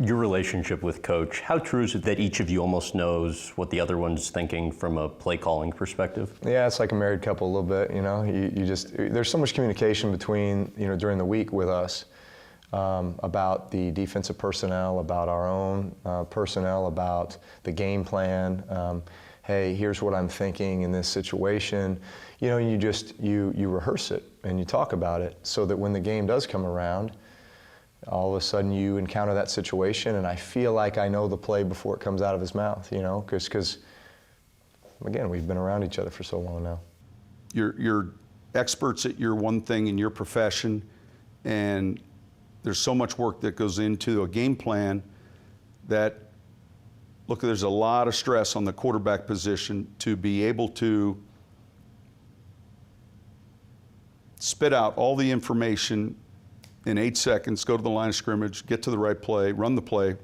Your relationship with Coach, how true is it that each of you almost knows what the other one's thinking from a play calling perspective? Yeah, it's like a married couple a little bit, you know. You just, there's so much communication between, you know, during the week with us about the defensive personnel, about our own personnel, about the game plan. Hey, here's what I'm thinking in this situation. You know, you rehearse it and you talk about it so that when the game does come around, all of a sudden you encounter that situation and I feel like I know the play before it comes out of his mouth, you know, because again, we've been around each other for so long now. You're experts at your one thing in your profession, and there's so much work that goes into a game plan that, look, there's a lot of stress on the quarterback position to be able to spit out all the information in 8 seconds, go to the line of scrimmage, get to the right play, run the play.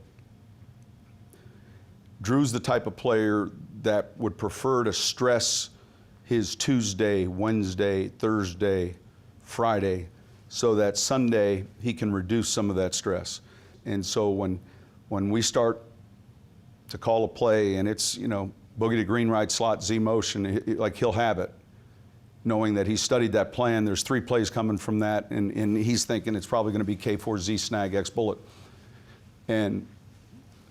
Drew's the type of player that would prefer to stress his Tuesday, Wednesday, Thursday, Friday, so that Sunday he can reduce some of that stress. And so when we start to call a play and it's, you know, boogie to green right slot, Z motion, like he'll have it, knowing that he studied that plan. There's 3 plays coming from that, and he's thinking it's probably going to be K4Z snag X bullet. And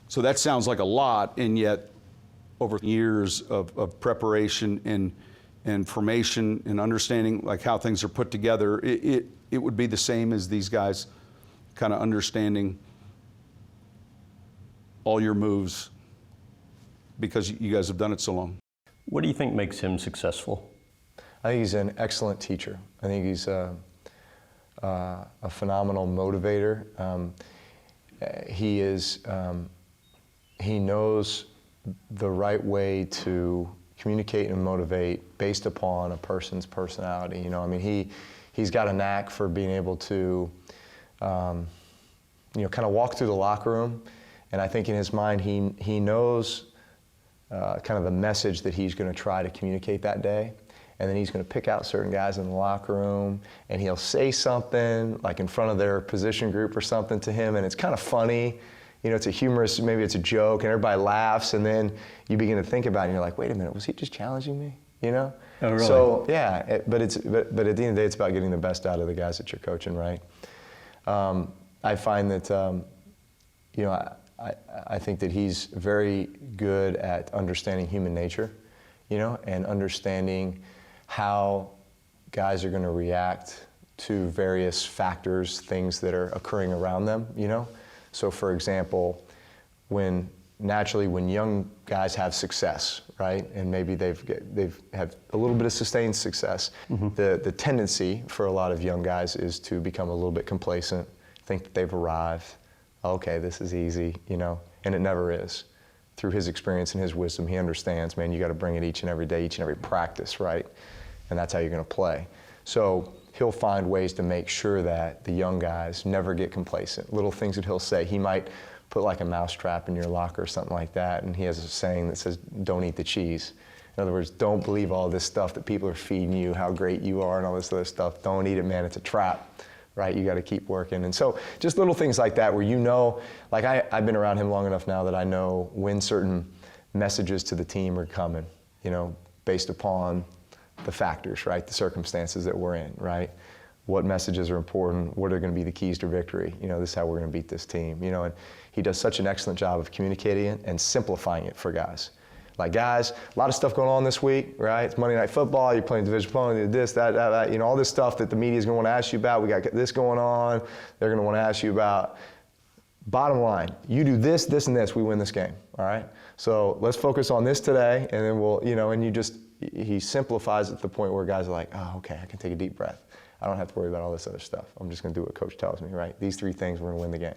so that sounds like a lot, and yet over years of preparation and formation and understanding like how things are put together, it would be the same as these guys kind of understanding all your moves because you guys have done it so long. What do you think makes him successful? I think he's an excellent teacher. I think he's a phenomenal motivator. He knows the right way to communicate and motivate based upon a person's personality. You know, I mean, he's got a knack for being able to, you know, kind of walk through the locker room, and I think in his mind he knows kind of the message that he's going to try to communicate that day. And then he's going to pick out certain guys in the locker room, and he'll say something like in front of their position group or something to him, and it's kind of funny. You know, it's a humorous, maybe it's a joke, and everybody laughs, and then you begin to think about it, and you're like, wait a minute, was he just challenging me? You know? Oh, really? So, yeah, but at the end of the day, it's about getting the best out of the guys that you're coaching, right? I find that, you know, I think that he's very good at understanding human nature, you know, and understanding how guys are going to react to various factors, things that are occurring around them, you know? So for example, naturally when young guys have success, right, and maybe they've had a little bit of sustained success, the tendency for a lot of young guys is to become a little bit complacent, think that they've arrived, okay, this is easy, you know, and it never is. Through his experience and his wisdom, he understands, man, you got to bring it each and every day, each and every practice, right? And that's how you're going to play. So he'll find ways to make sure that the young guys never get complacent. Little things that he'll say. He might put like a mouse trap in your locker or something like that, and he has a saying that says, don't eat the cheese. In other words, don't believe all this stuff that people are feeding you, how great you are and all this other stuff. Don't eat it, man, it's a trap. Right, you got to keep working. And so just little things like that where you know, like I've been around him long enough now that I know when certain messages to the team are coming, you know, based upon the factors, right, the circumstances that we're in, right? What messages are important, what are going to be the keys to victory, you know, this is how we're going to beat this team, you know, and he does such an excellent job of communicating it and simplifying it for guys. Like, guys, a lot of stuff going on this week, right? It's Monday Night Football, you're playing division opponent, this, that, you know, all this stuff that the media is going to want to ask you about. We got this going on. They're going to want to ask you about. Bottom line, you do this, this, and this, we win this game, all right? So let's focus on this today, and then we'll, you know, and he simplifies it to the point where guys are like, oh, okay, I can take a deep breath. I don't have to worry about all this other stuff. I'm just going to do what Coach tells me, right? These 3 things, we're going to win the game.